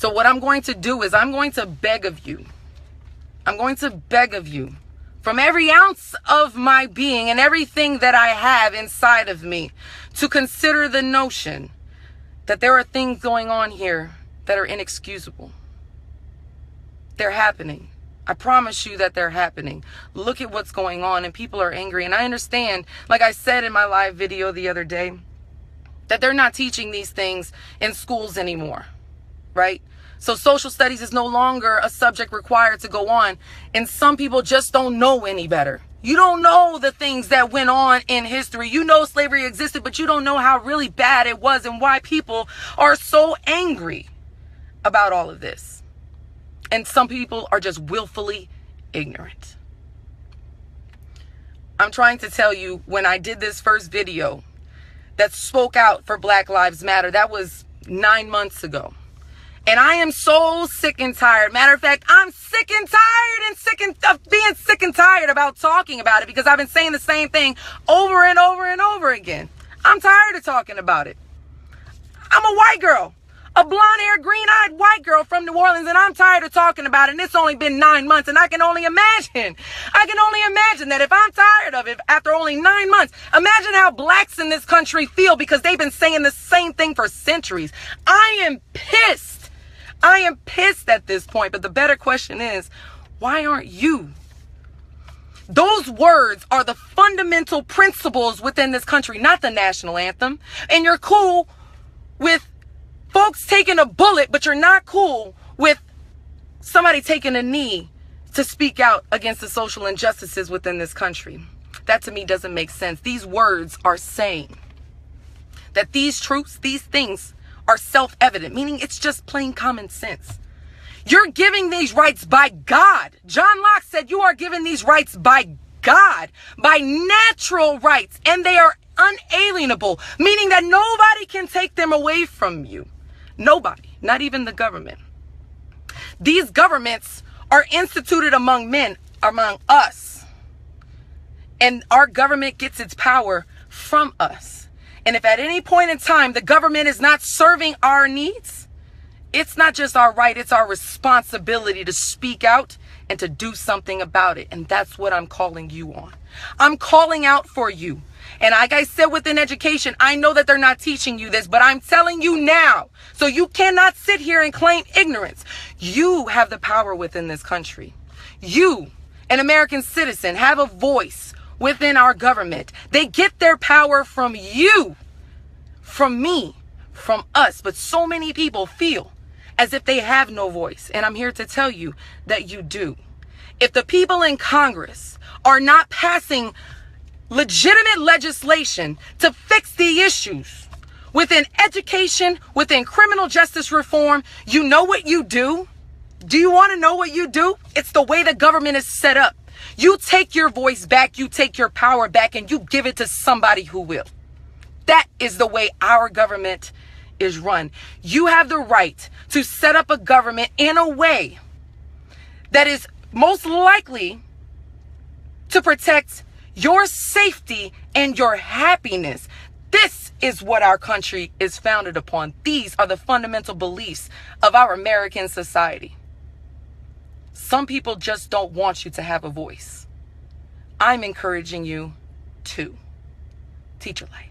So what I'm going to do is I'm going to beg of you. I'm going to beg of you from every ounce of my being and everything that I have inside of me to consider the notion that there are things going on here that are inexcusable. They're happening. I promise you that they're happening. Look at what's going on, and people are angry. And I understand, like I said in my live video the other day, that they're not teaching these things in schools anymore, right? So social studies is no longer a subject required to go on. And some people just don't know any better. You don't know the things that went on in history. You know slavery existed, but you don't know how really bad it was and why people are so angry about all of this. And some people are just willfully ignorant. I'm trying to tell you, when I did this first video that spoke out for Black Lives Matter, that was 9 months ago. And I am so sick and tired. Matter of fact, I'm sick and tired of being sick and tired about talking about it, because I've been saying the same thing over and over and over again. I'm tired of talking about it. I'm a white girl, a blonde-haired, green-eyed white girl from New Orleans, and I'm tired of talking about it. And it's only been 9 months, and I can only imagine that if I'm tired of it after only 9 months, imagine how blacks in this country feel, because they've been saying the same thing for centuries. I am pissed. I am pissed at this point, but the better question is, why aren't you? Those words are the fundamental principles within this country, not the national anthem. And you're cool with folks taking a bullet, but you're not cool with somebody taking a knee to speak out against the social injustices within this country. That to me doesn't make sense. These words are saying that these truths, these things, are self-evident, meaning it's just plain common sense. You're giving these rights by God. John Locke said you are given these rights by God, by natural rights, and they are unalienable, meaning that nobody can take them away from you. Nobody, not even the government. These governments are instituted among men, among us, and our government gets its power from us. And if at any point in time the government is not serving our needs, it's not just our right, it's our responsibility to speak out and to do something about it. And that's what I'm calling you on. I'm calling out for you. And like I said, within education, I know that they're not teaching you this, but I'm telling you now. So you cannot sit here and claim ignorance. You have the power within this country. You, an American citizen, have a voice within our government. They get their power from you, from me, from us. But so many people feel as if they have no voice. And I'm here to tell you that you do. If the people in Congress are not passing legitimate legislation to fix the issues within education, within criminal justice reform, you know what you do? Do you want to know what you do? It's the way the government is set up. You take your voice back, you take your power back, and you give it to somebody who will. That is the way our government is run. You have the right to set up a government in a way that is most likely to protect your safety and your happiness. This is what our country is founded upon. These are the fundamental beliefs of our American society. Some people just don't want you to have a voice. I'm encouraging you to teach your life.